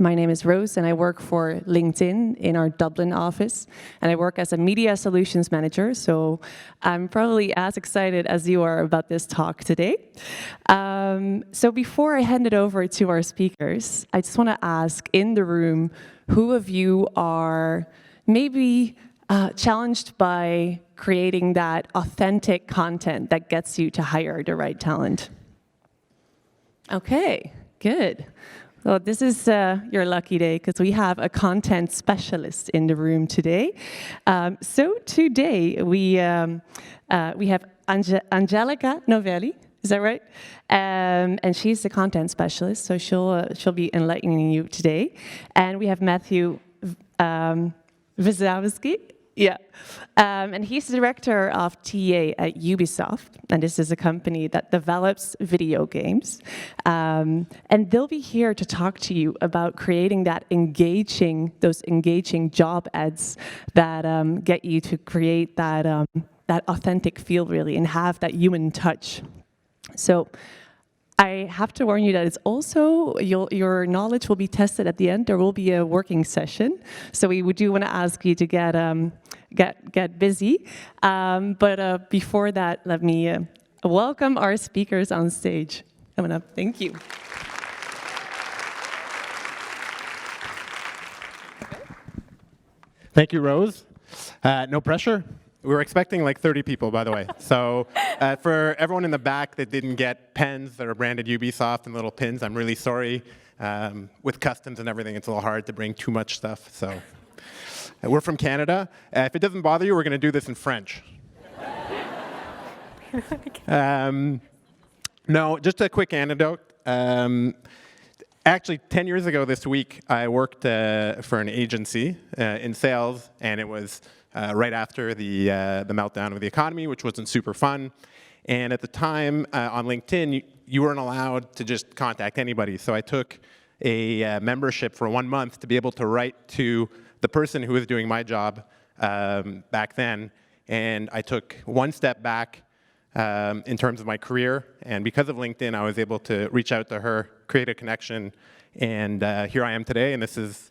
My name is Rose, and I work for LinkedIn in our Dublin office, and I work as a media solutions manager, so I'm probably as excited as you are about this talk today. So before I hand it over to our speakers, I just want to ask in the room, who of you are maybe challenged by creating that authentic content that gets you to hire the right talent? Okay, good. Well, this is your lucky day because we have a content specialist in the room today. So today we have Angelica Novielli. Is that right? And she's the content specialist, so she'll be enlightening you today. And we have Matthew Wiazowski. Yeah, and he's the director of TA at Ubisoft, and this is a company that develops video games. And they'll be here to talk to you about creating those engaging job ads that get you to create that authentic feel, really, and have that human touch. So I have to warn you that it's also, your knowledge will be tested at the end. There will be a working session. So we do want to ask you to get busy. But before that, let me welcome our speakers on stage. Coming up, thank you. Thank you, Rose. No pressure. We were expecting like 30 people, by the way. So for everyone in the back that didn't get pens that are branded Ubisoft and little pins, I'm really sorry. With customs and everything, it's a little hard to bring too much stuff. So we're from Canada. If it doesn't bother you, we're going to do this in French. No, just a quick anecdote. Actually, 10 years ago this week, I worked for an agency in sales, and it was right after the meltdown of the economy, which wasn't super fun. And at the time, on LinkedIn, you weren't allowed to just contact anybody. So I took a membership for 1 month to be able to write to the person who was doing my job back then. And I took one step back in terms of my career. And because of LinkedIn, I was able to reach out to her, create a connection, and here I am today. And this is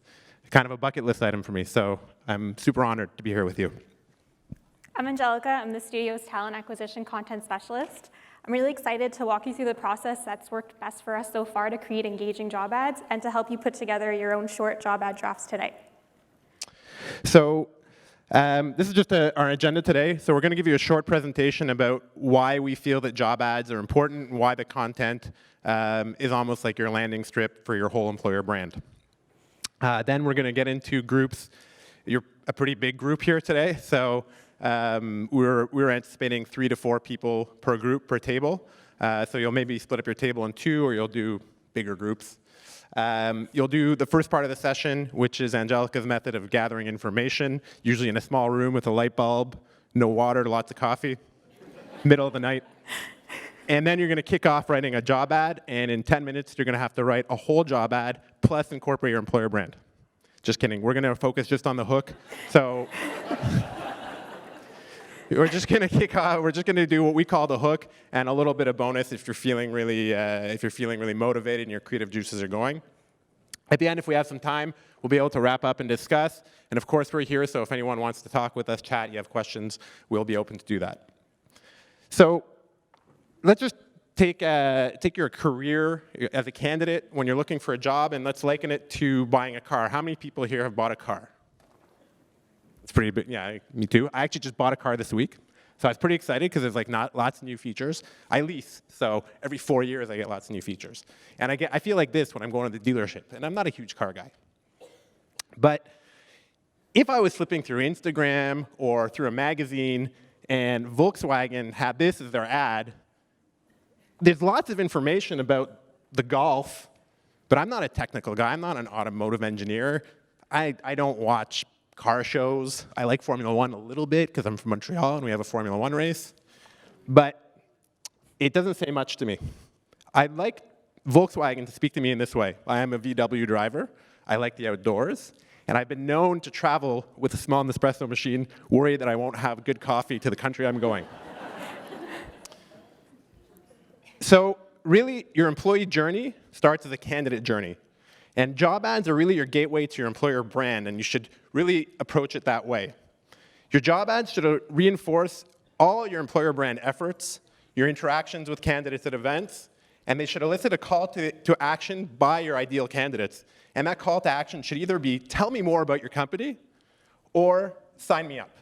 kind of a bucket list item for me. So I'm super honored to be here with you. I'm Angelica. I'm the studio's talent acquisition content specialist. I'm really excited to walk you through the process that's worked best for us so far to create engaging job ads and to help you put together your own short job ad drafts today. So this is just our agenda today. So we're going to give you a short presentation about why we feel that job ads are important and why the content is almost like your landing strip for your whole employer brand. Then we're going to get into groups. You're a pretty big group here today, so we're anticipating 3 to 4 people per group, per table. So you'll maybe split up your table in 2, or you'll do bigger groups. You'll do the first part of the session, which is Angelica's method of gathering information, usually in a small room with a light bulb, no water, lots of coffee, middle of the night. And then you're going to kick off writing a job ad, and in 10 minutes, you're going to have to write a whole job ad, plus incorporate your employer brand. Just kidding. We're going to focus just on the hook. So we're just going to kick off. We're just going to do what we call the hook, and a little bit of bonus if you're feeling really motivated and your creative juices are going. At the end, if we have some time, we'll be able to wrap up and discuss. And of course, we're here, so if anyone wants to talk with us, chat, you have questions, we'll be open to do that. So let's just take your career as a candidate when you're looking for a job, and let's liken it to buying a car. How many people here have bought a car? It's pretty big. Yeah, me too. I actually just bought a car this week, so I was pretty excited because there's like lots of new features. I lease, so every 4 years I get lots of new features, and I feel like this when I'm going to the dealership, and I'm not a huge car guy. But if I was flipping through Instagram or through a magazine and Volkswagen had this as their ad, there's lots of information about the Golf, but I'm not a technical guy. I'm not an automotive engineer. I don't watch car shows. I like Formula One a little bit because I'm from Montreal and we have a Formula One race. But it doesn't say much to me. I'd like Volkswagen to speak to me in this way. I am a VW driver. I like the outdoors. And I've been known to travel with a small Nespresso machine, worried that I won't have good coffee to the country I'm going. So really, your employee journey starts as a candidate journey. And job ads are really your gateway to your employer brand, and you should really approach it that way. Your job ads should reinforce all your employer brand efforts, your interactions with candidates at events, and they should elicit a call to action by your ideal candidates. And that call to action should either be, tell me more about your company, or sign me up.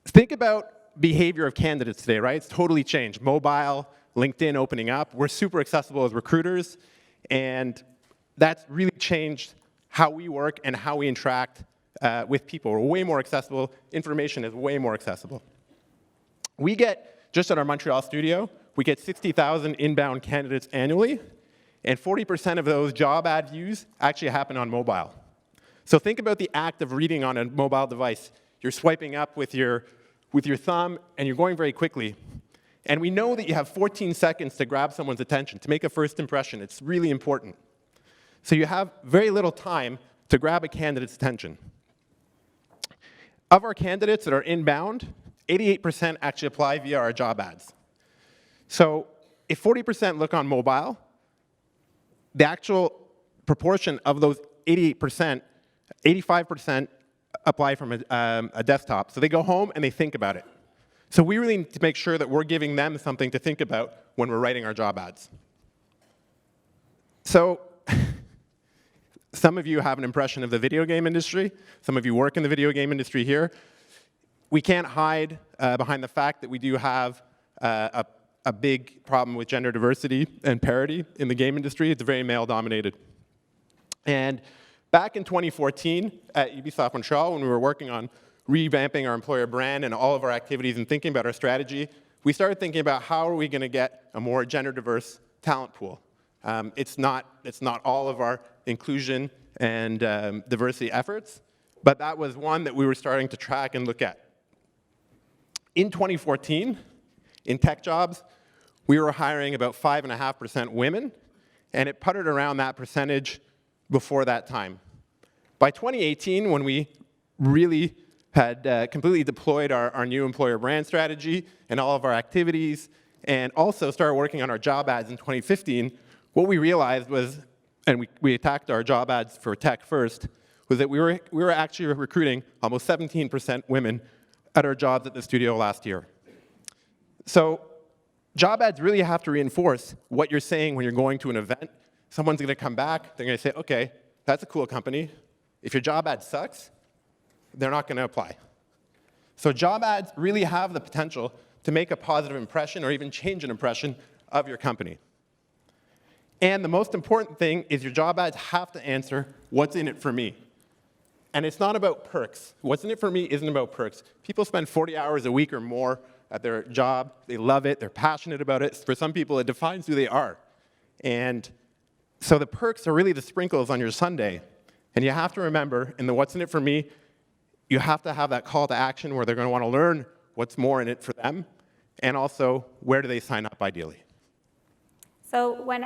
Think about behavior of candidates today, right? It's totally changed. Mobile, LinkedIn opening up. We're super accessible as recruiters, and that's really changed how we work and how we interact with people. We're way more accessible. Information is way more accessible. We get, just at our Montreal studio, we get 60,000 inbound candidates annually, and 40% of those job ad views actually happen on mobile. So think about the act of reading on a mobile device. You're swiping up with your thumb, and you're going very quickly. And we know that you have 14 seconds to grab someone's attention, to make a first impression. It's really important. So you have very little time to grab a candidate's attention. Of our candidates that are inbound, 88% actually apply via our job ads. So if 40% look on mobile, the actual proportion of those 88%, 85% apply from a desktop. So they go home and they think about it. So we really need to make sure that we're giving them something to think about when we're writing our job ads. So some of you have an impression of the video game industry. Some of you work in the video game industry here. We can't hide behind the fact that we do have a big problem with gender diversity and parity in the game industry. It's very male-dominated. And back in 2014 at Ubisoft Montreal, when we were working on revamping our employer brand and all of our activities and thinking about our strategy, we started thinking about how are we going to get a more gender-diverse talent pool. It's not all of our inclusion and diversity efforts, but that was one that we were starting to track and look at. In 2014, in tech jobs, we were hiring about 5.5% women, and it puttered around that percentage before that time. By 2018, when we really had completely deployed our new employer brand strategy and all of our activities, and also started working on our job ads in 2015, what we realized was, and we attacked our job ads for tech first, was that we were actually recruiting almost 17% women at our jobs at the studio last year. So job ads really have to reinforce what you're saying when you're going to an event. Someone's going to come back, they're going to say, okay, that's a cool company. If your job ad sucks, they're not going to apply. So job ads really have the potential to make a positive impression or even change an impression of your company. And the most important thing is your job ads have to answer, what's in it for me? And it's not about perks. What's in it for me isn't about perks. People spend 40 hours a week or more at their job. They love it. They're passionate about it. For some people, it defines who they are. And so the perks are really the sprinkles on your sundae. And you have to remember, in the what's in it for me, you have to have that call to action where they're going to want to learn what's more in it for them, and also where do they sign up ideally. So when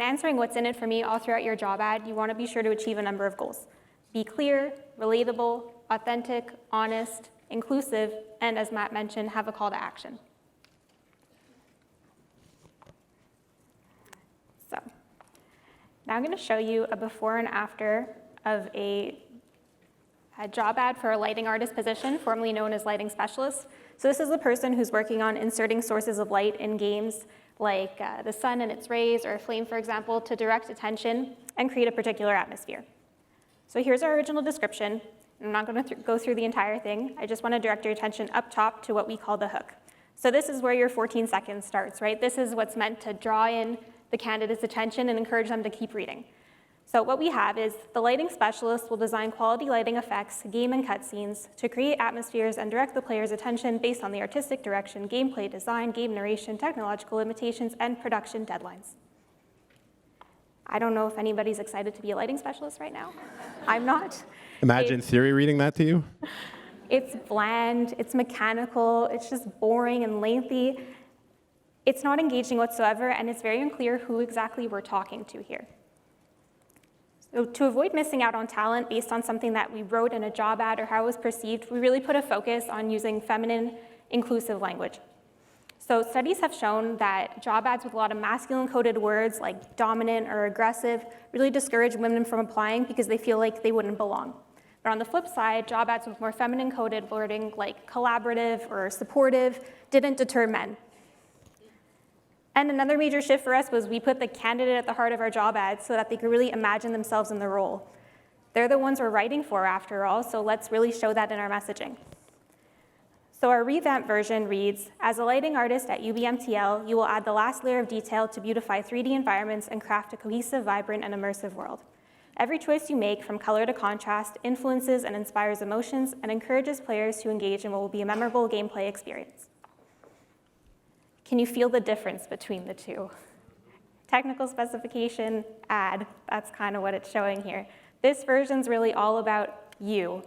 answering what's in it for me all throughout your job ad, you want to be sure to achieve a number of goals. Be clear, relatable, authentic, honest, inclusive, and as Matt mentioned, have a call to action. So now I'm going to show you a before and after of a job ad for a lighting artist position, formerly known as lighting specialist. So this is the person who's working on inserting sources of light in games like the sun and its rays, or a flame, for example, to direct attention and create a particular atmosphere. So here's our original description. I'm not going to go through the entire thing. I just want to direct your attention up top to what we call the hook. So this is where your 14 seconds starts, right? This is what's meant to draw in the candidate's attention and encourage them to keep reading. So what we have is the lighting specialist will design quality lighting effects, game and cutscenes to create atmospheres and direct the player's attention based on the artistic direction, gameplay design, game narration, technological limitations, and production deadlines. I don't know if anybody's excited to be a lighting specialist right now. I'm not. Imagine Siri reading that to you. It's bland, it's mechanical, it's just boring and lengthy. It's not engaging whatsoever, and it's very unclear who exactly we're talking to here. So to avoid missing out on talent based on something that we wrote in a job ad or how it was perceived, we really put a focus on using feminine, inclusive language. So studies have shown that job ads with a lot of masculine-coded words like dominant or aggressive really discourage women from applying because they feel like they wouldn't belong. But on the flip side, job ads with more feminine-coded wording like collaborative or supportive didn't deter men. And another major shift for us was we put the candidate at the heart of our job ads so that they could really imagine themselves in the role. They're the ones we're writing for, after all, so let's really show that in our messaging. So our revamped version reads, as a lighting artist at UBMTL, you will add the last layer of detail to beautify 3D environments and craft a cohesive, vibrant, and immersive world. Every choice you make, from color to contrast, influences and inspires emotions and encourages players to engage in what will be a memorable gameplay experience. Can you feel the difference between the two? Technical specification, ad, that's kind of what it's showing here. This version's really all about you.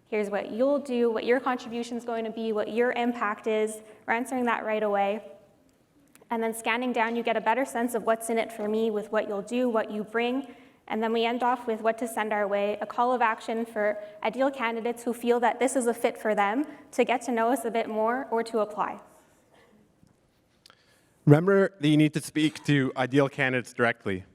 Here's what you'll do, what your contribution's going to be, what your impact is. We're answering that right away. And then scanning down, you get a better sense of what's in it for me with what you'll do, what you bring. And then we end off with what to send our way, a call of action for ideal candidates who feel that this is a fit for them to get to know us a bit more or to apply. Remember that you need to speak to ideal candidates directly.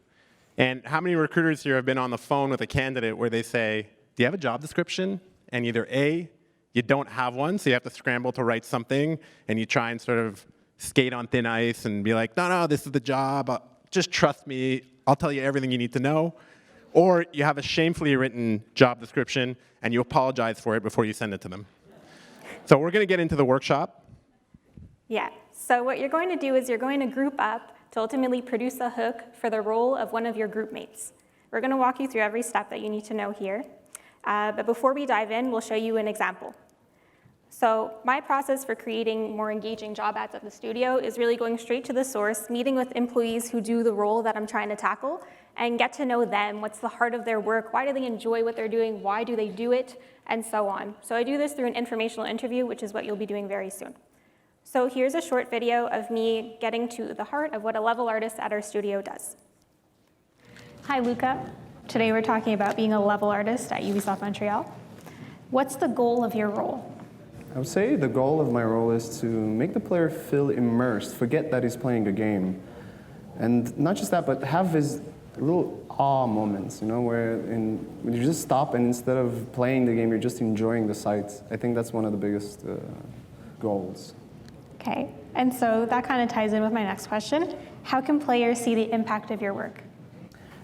And how many recruiters here have been on the phone with a candidate where they say, do you have a job description? And either A, you don't have one, so you have to scramble to write something, and you try and sort of skate on thin ice and be like, no, this is the job, just trust me, I'll tell you everything you need to know. Or you have a shamefully written job description, and you apologize for it before you send it to them. So we're going to get into the workshop. Yeah, so what you're going to do is you're going to group up to ultimately produce a hook for the role of one of your group mates. We're going to walk you through every step that you need to know here. But before we dive in, we'll show you an example. So my process for creating more engaging job ads at the studio is really going straight to the source, meeting with employees who do the role that I'm trying to tackle, and get to know them. What's the heart of their work? Why do they enjoy what they're doing? Why do they do it? And so on. So I do this through an informational interview, which is what you'll be doing very soon. So here's a short video of me getting to the heart of what a level artist at our studio does. Hi, Luca. Today we're talking about being a level artist at Ubisoft Montreal. What's the goal of your role? I would say the goal of my role is to make the player feel immersed, forget that he's playing a game. And not just that, but have his little awe moments, you know, where when you just stop and instead of playing the game, you're just enjoying the sights. I think that's one of the biggest goals. Okay, and so that kind of ties in with my next question. How can players see the impact of your work?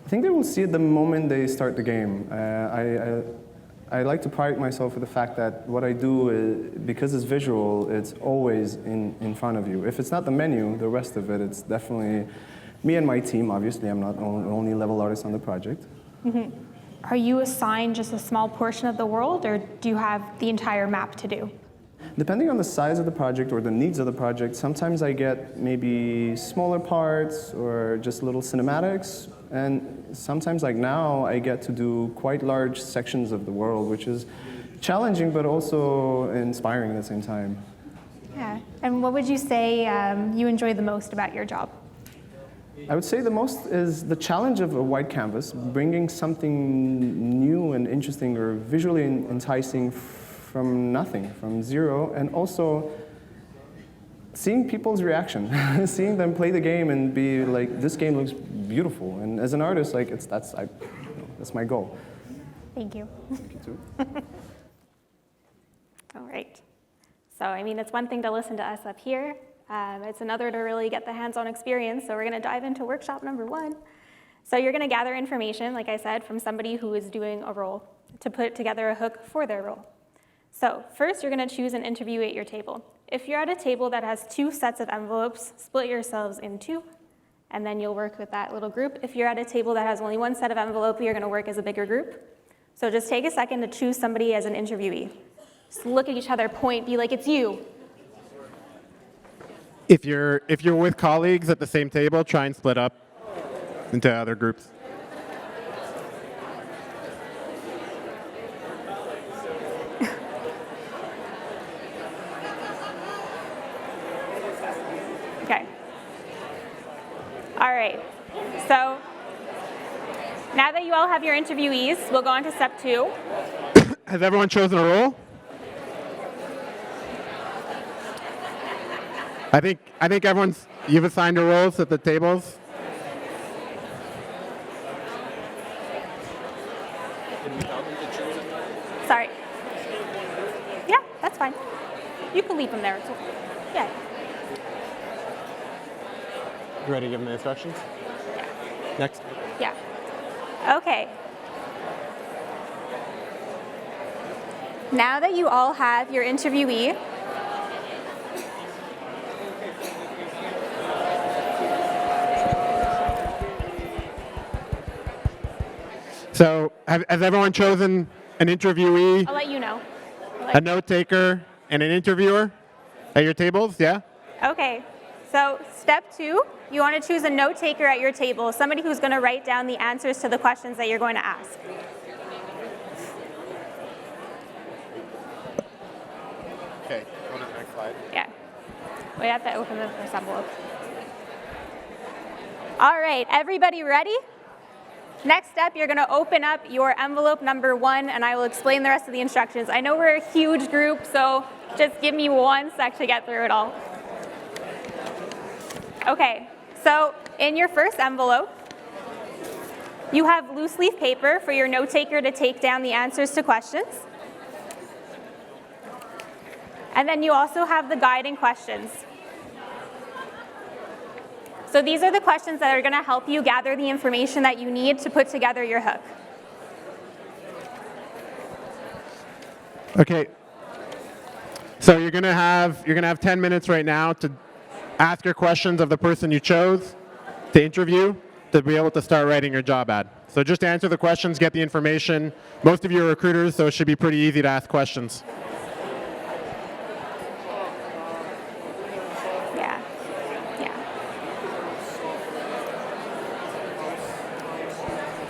I think they will see it the moment they start the game. I like to pride myself with the fact that what I do, because it's visual, it's always in front of you. If it's not the menu, the rest of it, it's definitely me and my team. Obviously, I'm not the only level artist on the project. Mm-hmm. Are you assigned just a small portion of the world, or do you have the entire map to do? Depending on the size of the project or the needs of the project, sometimes I get maybe smaller parts or just little cinematics. And sometimes, like now, I get to do quite large sections of the world, which is challenging but also inspiring at the same time. Yeah, and what would you say you enjoy the most about your job? I would say the most is the challenge of a white canvas, bringing something new and interesting or visually enticing from nothing, from zero, and also seeing people's reaction, seeing them play the game and be like, this game looks beautiful. And as an artist, like that's my goal. Thank you. Thank you too. All right. So, I mean, it's one thing to listen to us up here. It's another to really get the hands-on experience. So we're going to dive into workshop number 1. So you're going to gather information, like I said, from somebody who is doing a role to put together a hook for their role. So first, you're going to choose an interviewee at your table. If you're at a table that has 2 sets of envelopes, split yourselves in 2, and then you'll work with that little group. If you're at a table that has only 1 set of envelope, you're going to work as a bigger group. So just take a second to choose somebody as an interviewee. Just look at each other, point, be like, it's you. If you're with colleagues at the same table, try and split up into other groups. Okay. All right. So now that you all have your interviewees, we'll go on to step 2. Has everyone chosen a role? I think you've assigned your roles at the tables. Sorry. Yeah, that's fine. You can leave them there. It's okay. Yeah. You ready to give them the instructions? Next. Yeah. Okay. Now that you all have your interviewee, So has everyone chosen an interviewee, I'll let you know. a note taker, and an interviewer at your tables? Yeah? Okay. So step 2, you want to choose a note taker at your table, somebody who's going to write down the answers to the questions that you're going to ask. Okay, go to the next slide. Yeah. We have to open the first envelope. All right, everybody ready? Next step, you're going to open up your envelope number 1, and I will explain the rest of the instructions. I know we're a huge group, so just give me 1 sec to get through it all. Okay, so in your first envelope, you have loose leaf paper for your note taker to take down the answers to questions. And then you also have the guiding questions. So these are the questions that are going to help you gather the information that you need to put together your hook. Okay. So you're gonna have 10 minutes right now to ask your questions of the person you chose to interview to be able to start writing your job ad. So just answer the questions, get the information. Most of you are recruiters, so it should be pretty easy to ask questions.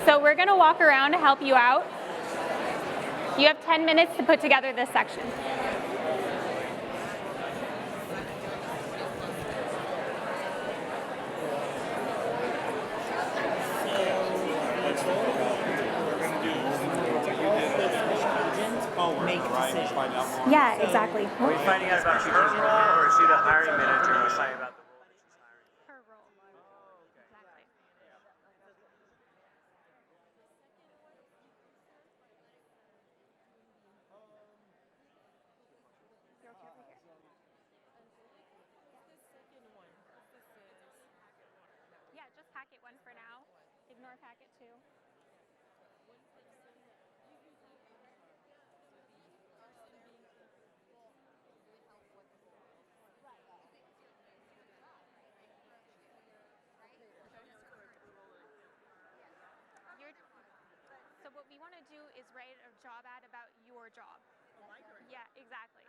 So we're going to walk around to help you out. You have 10 minutes to put together this section. Yeah, exactly. Are we finding out about her role, or is she the hiring manager and we're finding about the role that she's hiring? Her role. Exactly. Yeah, just packet 1 for now. Ignore packet 2. So what we want to do is write a job ad about your job. Yeah, exactly.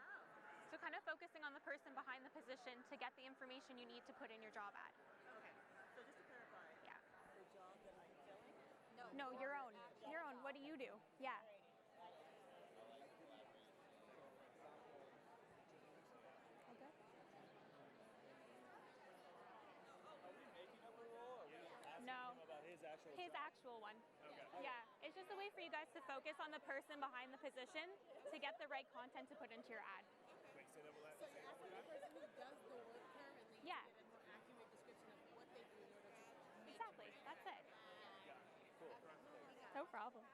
So kind of focusing on the person behind the position to get the information you need to put in your job ad. Okay. So just to clarify, Yeah. the job that I'm filling? No, your own. Your own. What do you do? Yeah. No. His actual one. Okay. Yeah. It's just a way for you guys to focus on the person behind the position to get the right content to put into your ad. Wait, so you're asking the person who does the work currently Yeah. to give a more accurate description of what they do in order to... Exactly. That's it. Cool. No problem.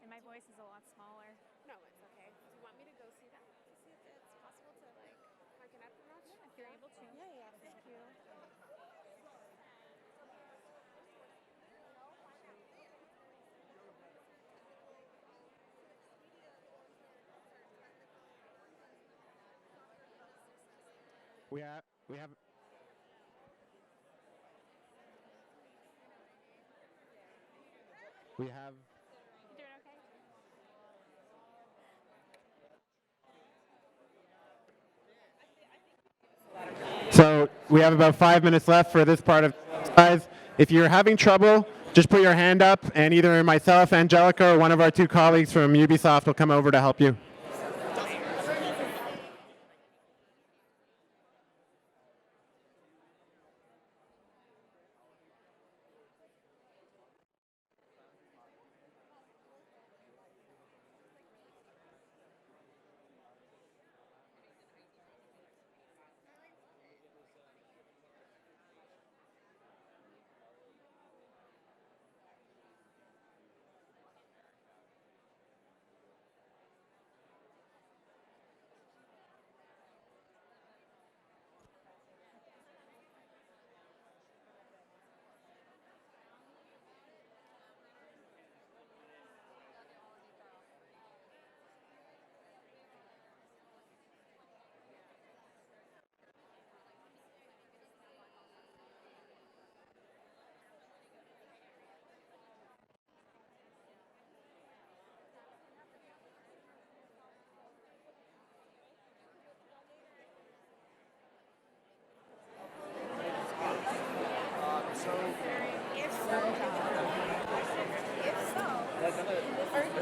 And my voice is a lot smaller. No, it's okay. Do you want me to go see them? To see if it's possible to like mark it up a notch? Yeah, if you're able to. Yeah, thank you. We have we have You doing okay? So we have about 5 minutes left for this part of guys. If you're having trouble, just put your hand up, and either myself, Angelica, or one of our two colleagues from Ubisoft will come over to help you.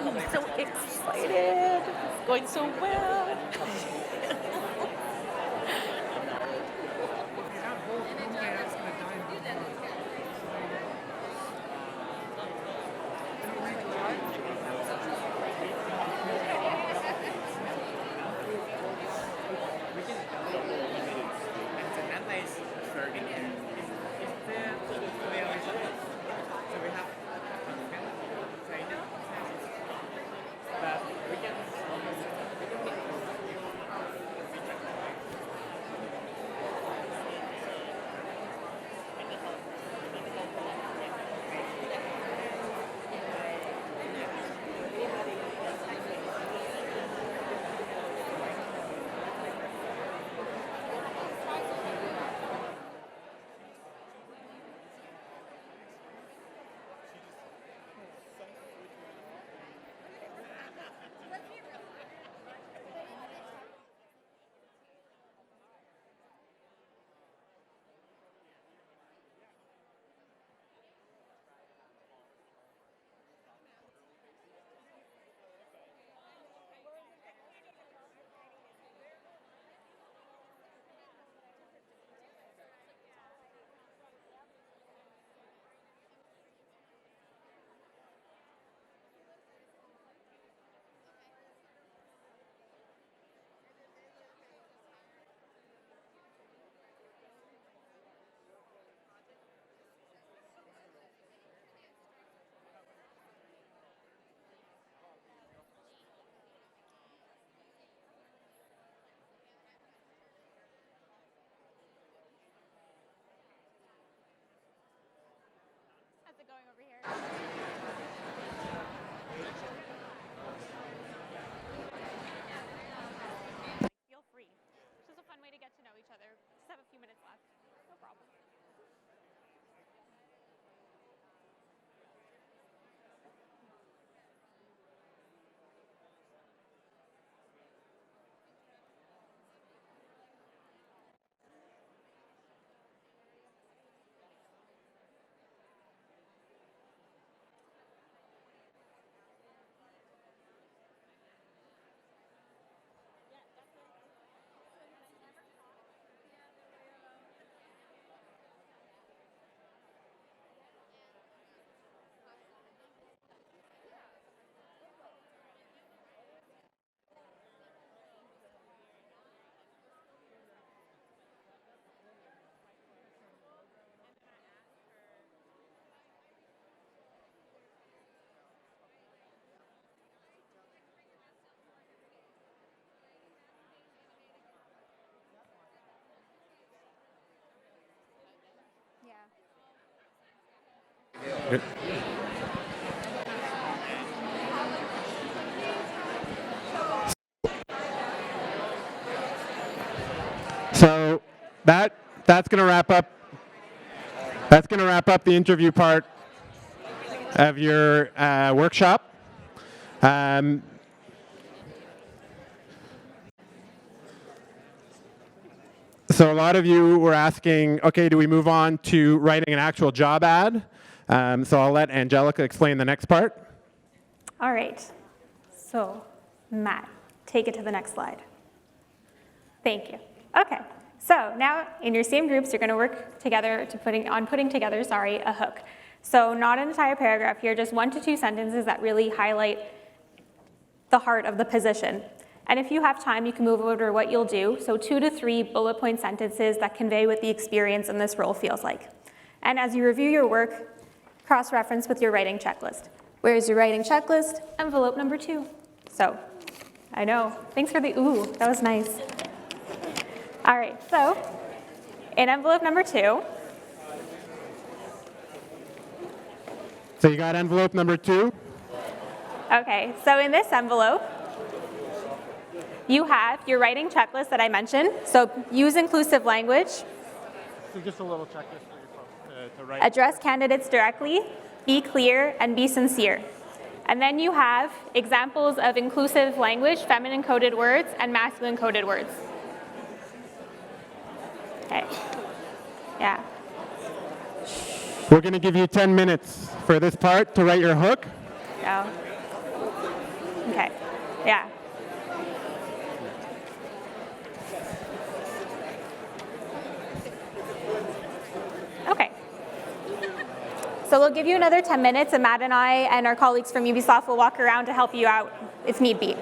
I'm so excited. It's going so well. Good. So that's going to wrap up. That's going to wrap up the interview part of your workshop. So a lot of you were asking, okay, do we move on to writing an actual job ad? So I'll let Angelica explain the next part. All right. So, Matt, take it to the next slide. Thank you. Okay. So now in your same groups, you're going to work together to putting together a hook. So not an entire paragraph here, just 1 to 2 sentences that really highlight the heart of the position. And if you have time, you can move over to what you'll do. So 2 to 3 bullet point sentences that convey what the experience in this role feels like. And as you review your work, cross-reference with your writing checklist. Where's your writing checklist? Envelope number 2. So, I know, thanks for the ooh, that was nice. All right, so in envelope number 2. So you got envelope number 2. Okay, so in this envelope, you have your writing checklist that I mentioned. So use inclusive language. So just a little checklist for your folks to write. Address candidates directly, be clear, and be sincere. And then you have examples of inclusive language, feminine coded words, and masculine coded words. Okay. Yeah. We're going to give you 10 minutes for this part to write your hook. Go. Okay. Yeah. Okay. So we'll give you another 10 minutes, and Matt and I and our colleagues from Ubisoft will walk around to help you out if need be.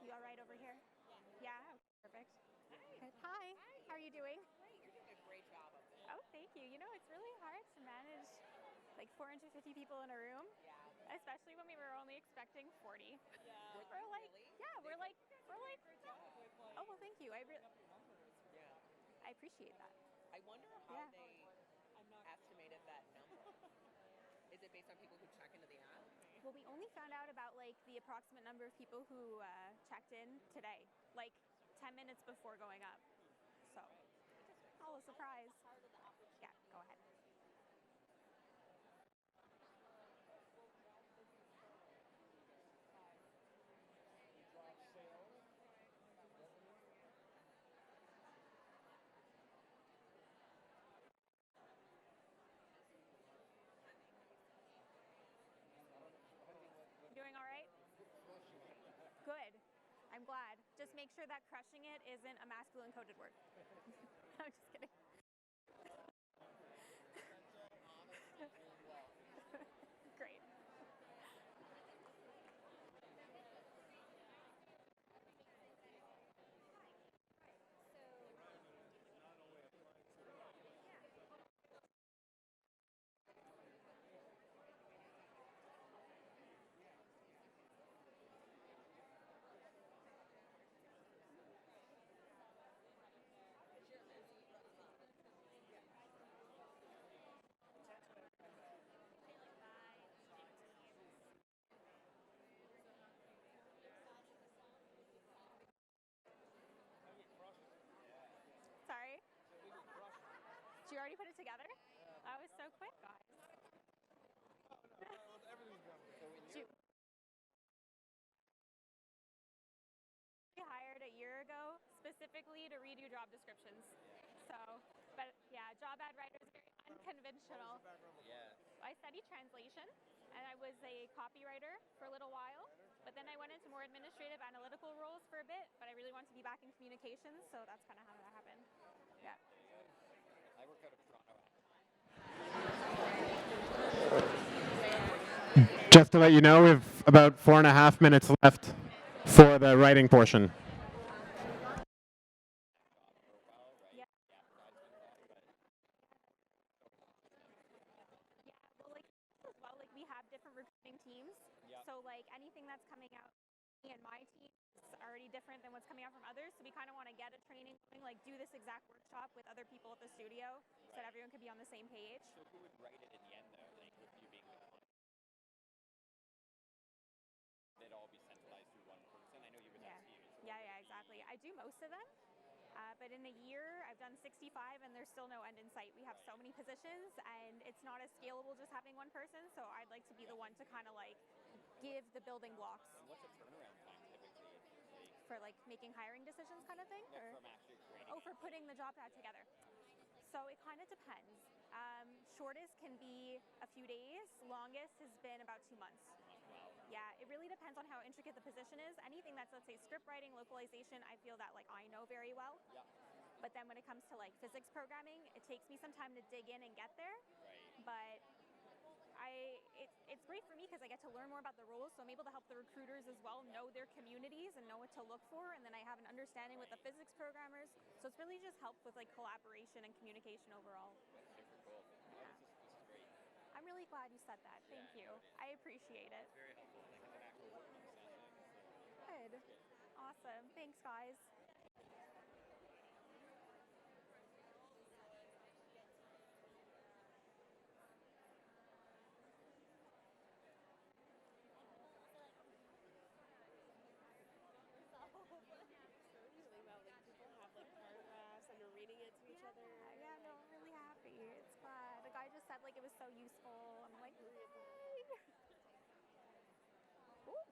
You all right over here? Yeah, perfect. Hi, how are you doing? You're doing a great job of this. Oh, thank you. You know, it's really hard to manage like 450 people in a room, especially when we were only expecting 40. Yeah. We're like, yeah, we're like, oh, well, thank you. I appreciate that. I wonder how they estimated that number. Is it based on people who check into the app? Well, we only found out about like the approximate number of people who checked in today, like 10 minutes before going up. So, oh, a surprise. Yeah, go ahead. You doing all right? Good. I'm glad. Just make sure that crushing it isn't a masculine coded word. I'm just kidding. Great. specifically to redo job descriptions. So, but yeah, job ad writer is very unconventional. I studied translation, and I was a copywriter for a little while. But then I went into more administrative analytical roles for a bit, but I really wanted to be back in communications, so that's kind of how that happened. Yeah. I work out of Toronto. Just to let you know, we have about 4.5 minutes left for the writing portion. Yeah. Yeah, well, like, as well, like, we have different recruiting teams. So, like, anything that's coming out me and my team is already different than what's coming out from others. So we kind of want to get a training going, like do this exact workshop with other people at the studio so that everyone could be on the same page. So who would write it in the end, though? Like, with you being the content, they'd all be centralized through one person. I know you would have teams. Yeah, exactly. I do most of them. But in a year, I've done 65, and there's still no end in sight. We have so many positions, and it's not as scalable just having one person. So I'd like to be the one to kind of like give the building blocks. And what's the turnaround time typically? Like, For like making hiring decisions, kind of thing. no, Or? from actually creating Oh, for putting the job ad together. So it kind of depends. Shortest can be a few days. Longest has been about 2 months. Yeah, it really depends on how intricate the position is. Anything that's, let's say, script writing, localization, I feel that like I know very well. Yeah. But then when it comes to like physics programming, it takes me some time to dig in and get there. Right. But it's great for me because I get to learn more about the roles, so I'm able to help the recruiters as well know their communities and know what to look for, and then I have an understanding with the physics programmers. So it's really just helped with like collaboration and communication overall. That's super cool. Oh, this is great. I'm really glad you said that. Thank you. I appreciate it. Very helpful. Like, it's an actual word understanding. Good. Awesome. Thanks, guys. Usually about like people have like paragraphs and are reading it to each other. Yeah, no, I'm really happy. It's glad. The guy just said like it was so useful. I'm like, yay. Ooh.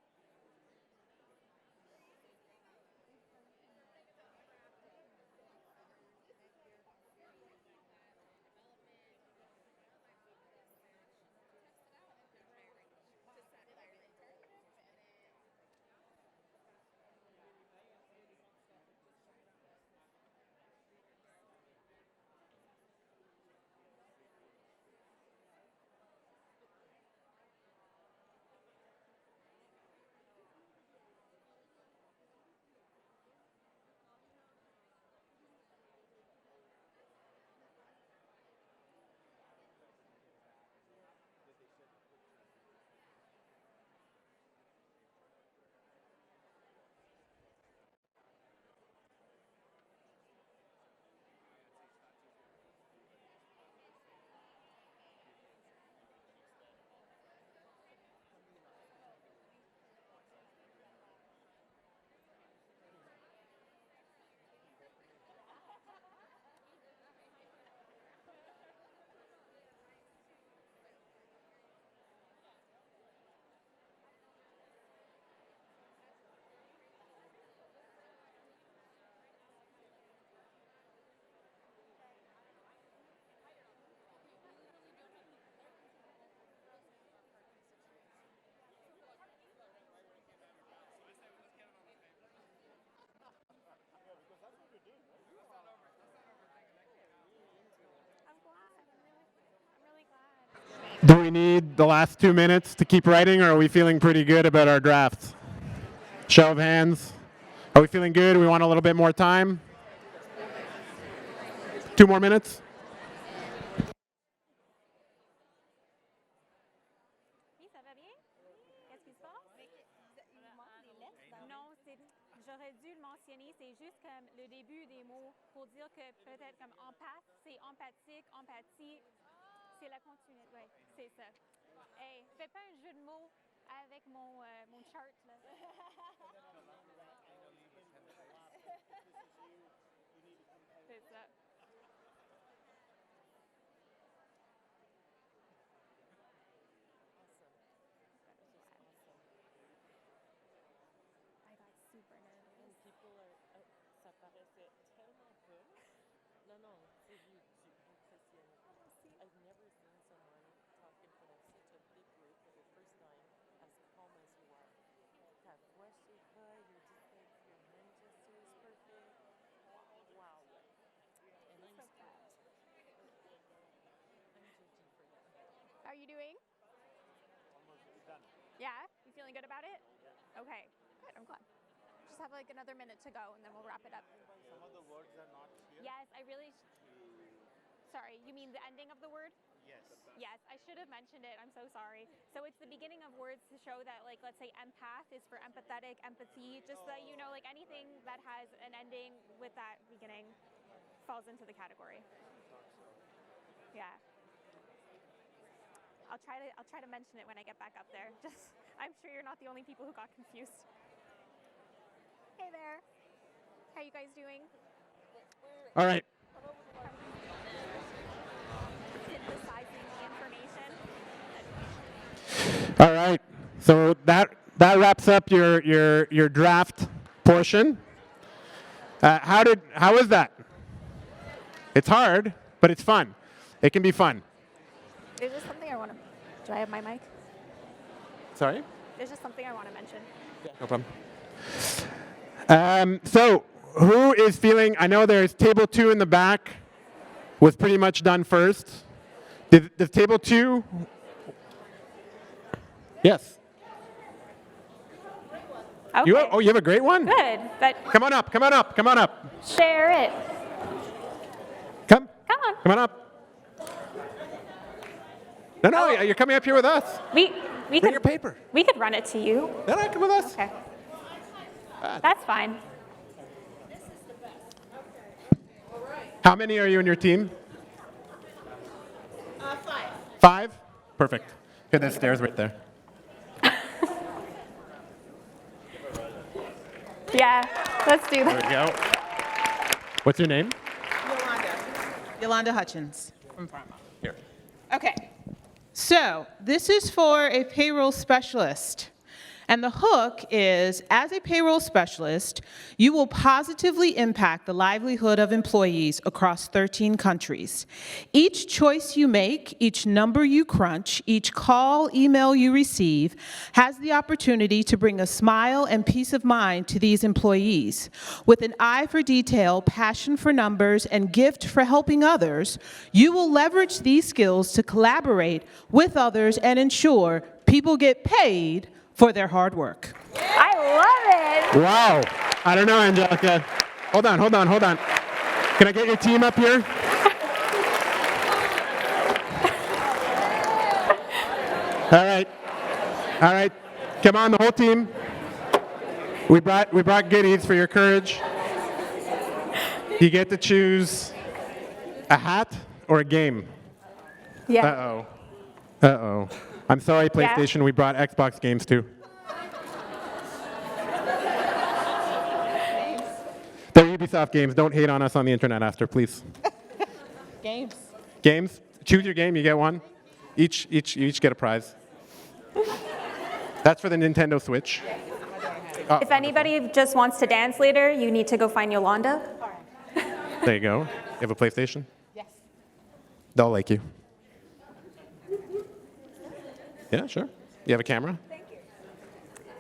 I'm glad. I'm really glad. Do we need the last 2 minutes to keep writing, or are we feeling pretty good about our drafts? Show of hands. Are we feeling good? We want a little bit more time? 2 more minutes? Oui, ça va bien? Qu'est-ce qui se passe? Non, j'aurais dû le mentionner. C'est juste comme le début des mots pour dire que peut-être comme empath, c'est empathique, empathie. C'est la continuité. Ouais, c'est ça. Hey, fais pas un jeu de mots avec mon chart, là. C'est ça. I got super nervous. People are, ça paraissait doing? Yeah? You feeling good about it? Okay, good, I'm glad. Just have like another minute to go and then we'll wrap it up. Some of the words are not here. Yes, I really, sorry, you mean the ending of the word? Yes. Yes, I should have mentioned it, I'm so sorry. So it's the beginning of words to show that, like, let's say empath is for empathetic, empathy, just that, you know, like anything that has an ending with that beginning falls into the category. Yeah. I'll try to mention it when I get back up there. Just, I'm sure you're not the only people who got confused. Hey there. How you guys doing? All right. Synthesizing the information. All right. So that wraps up your draft portion. How was that? It's hard, but it's fun. It can be fun. There's just something I want to. Do I have my mic? Sorry? There's just something I want to mention. No problem. So who is feeling, I know there's table 2 in the back was pretty much done first. Does table 2? Yes. Okay. You have a great one? Good, but Come on up, come on up, come on up. share it. Come on. Come on up. No, you're coming up here with us. We Bring could your paper. we could run it to you. No, come with us. Okay. That's fine. How many are you in your team? 5. 5? Perfect. Okay, there's stairs right there. Yeah, let's do There that. we go. What's your name? Yolanda Hutchins from Pharma. Here. Okay, so this is for a payroll specialist. And the hook is, as a payroll specialist, you will positively impact the livelihood of employees across 13 countries. Each choice you make, each number you crunch, each call, email you receive, has the opportunity to bring a smile and peace of mind to these employees. With an eye for detail, passion for numbers, and gift for helping others, you will leverage these skills to collaborate with others and ensure people get paid for their hard work. I love it. Wow. I don't know, Angelica. Hold on. Can I get your team up here? All right. Come on, the whole team. We brought goodies for your courage. You get to choose a hat or a game. Yeah. Uh-oh. I'm sorry, PlayStation, we brought Xbox games too. They're Ubisoft games. Don't hate on us on the internet after, please. Games. Games? Choose your game, you get one. Each get a prize. That's for the Nintendo Switch. Oh, If anybody just wants to dance later, you need to go find Yolanda. there you go. You have a PlayStation? Yes. They'll like you. Yeah, sure. You have a camera? Thank you.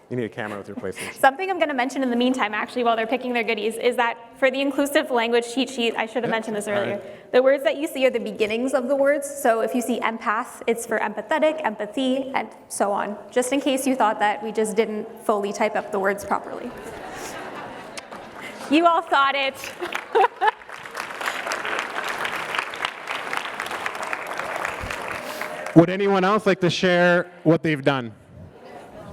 You need a camera with your PlayStation. Something I'm going to mention in the meantime, actually, while they're picking their goodies, is that for the inclusive language cheat sheet, I should have mentioned this earlier, the words that you see are the beginnings of the words. So if you see empath, it's for empathetic, empathy, and so on, just in case you thought that we just didn't fully type up the words properly. You all thought it. Would anyone else like to share what they've done?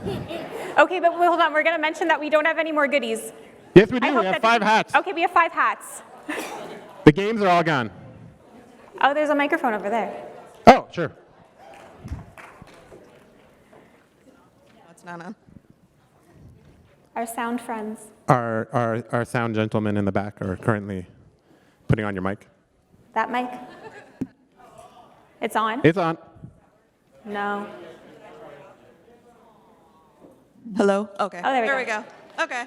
Okay, but hold on, we're going to mention that we don't have any more goodies. Yes, we I do. hope We have that 5 hats. Okay, we have 5 hats. The games are all gone. Oh, there's a microphone over there. Oh, sure. That's not on. Our sound friends. Our sound gentlemen in the back are currently putting on your mic. That mic? It's on? It's on. No. Hello? Okay. Oh, there we we go. Okay.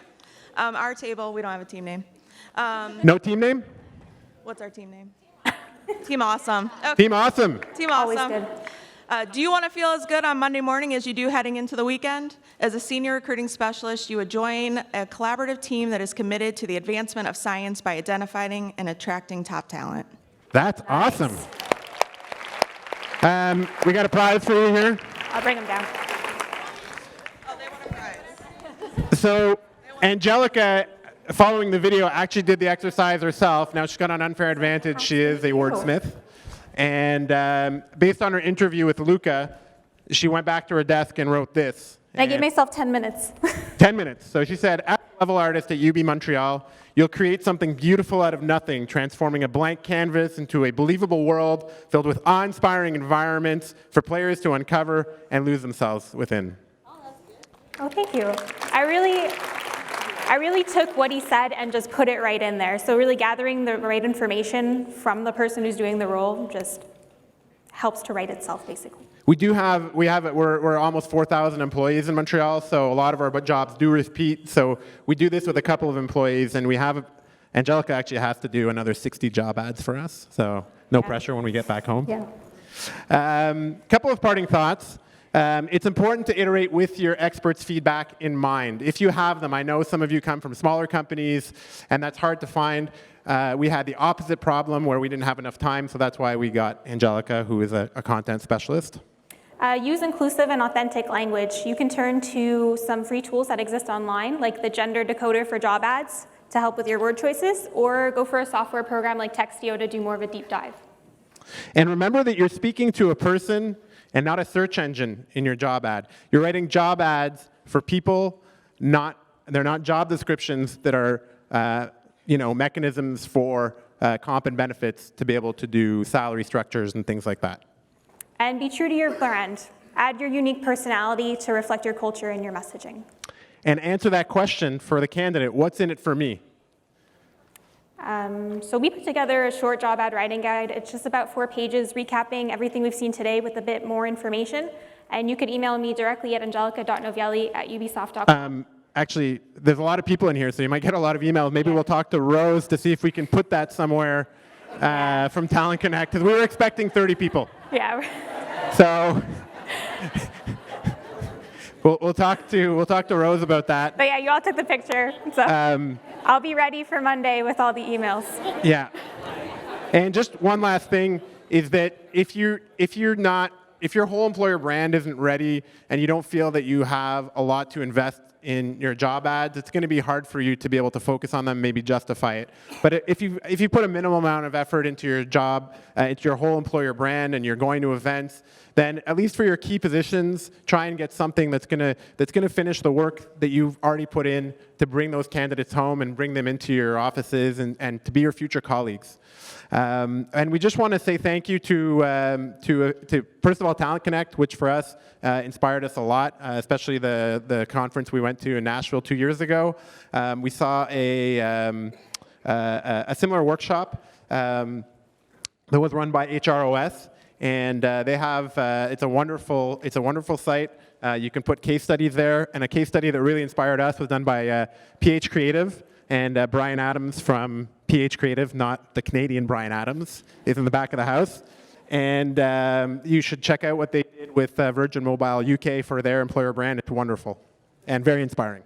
Our table, we don't have a team name. No team name? What's our team name? Team Awesome. Okay. Team Awesome. Team Always Awesome. good. Do you want to feel as good on Monday morning as you do heading into the weekend? As a senior recruiting specialist, you would join a collaborative team that is committed to the advancement of science by identifying and attracting top talent. That's awesome. We got a prize for you here. I'll bring them down. So Angelica, following the video, actually did the exercise herself. Now she's got an unfair advantage. She is a wordsmith. And based on her interview with Luca, she went back to her desk and wrote this. I gave myself 10 minutes. 10 minutes. So she said, as a level artist at UB Montreal, you'll create something beautiful out of nothing, transforming a blank canvas into a believable world filled with awe-inspiring environments for players to uncover and lose themselves within. Oh, thank you. I really took what he said and just put it right in there. So really gathering the right information from the person who's doing the role just helps to write itself, basically. We're almost 4,000 employees in Montreal, so a lot of our jobs do repeat. So we do this with a couple of employees, and Angelica actually has to do another 60 job ads for us, so no pressure when we get back home. Yeah. Couple of parting thoughts. It's important to iterate with your experts' feedback in mind. If you have them, I know some of you come from smaller companies, and that's hard to find. We had the opposite problem where we didn't have enough time, so that's why we got Angelica, who is a content specialist. Use inclusive and authentic language. You can turn to some free tools that exist online, like the gender decoder for job ads to help with your word choices, or go for a software program like Textio to do more of a deep dive. And remember that you're speaking to a person and not a search engine in your job ad. You're writing job ads for people, they're not job descriptions that are mechanisms for comp and benefits to be able to do salary structures and things like that. And be true to your brand. Add your unique personality to reflect your culture and your messaging. And answer that question for the candidate, what's in it for me? So we put together a short job ad writing guide. It's just about 4 pages recapping everything we've seen today with a bit more information. And you could email me directly at angelica.novielli@ubisoft.com. Actually, there's a lot of people in here, so you might get a lot of emails. Maybe we'll talk to Rose to see if we can put that somewhere from Talent Connect, because we were expecting 30 people. Yeah. So we'll talk to Rose about that. But yeah, you all took the picture. So I'll be ready for Monday with all the emails. Yeah. And just one last thing is that if your whole employer brand isn't ready and you don't feel that you have a lot to invest in your job ads, it's going to be hard for you to be able to focus on them, maybe justify it. But if you put a minimal amount of effort into your job, into your whole employer brand, and you're going to events, then at least for your key positions, try and get something that's going to finish the work that you've already put in to bring those candidates home and bring them into your offices and to be your future colleagues. And we just want to say thank you to first of all, Talent Connect, which for us inspired us a lot, especially the conference we went to in Nashville 2 years ago. We saw a similar workshop that was run by HROS, and they have it's a wonderful site. You can put case studies there, and a case study that really inspired us was done by PH Creative. And Brian Adams from PH Creative, not the Canadian Brian Adams, is in the back of the house. And you should check out what they did with Virgin Mobile UK for their employer brand. It's wonderful and very inspiring.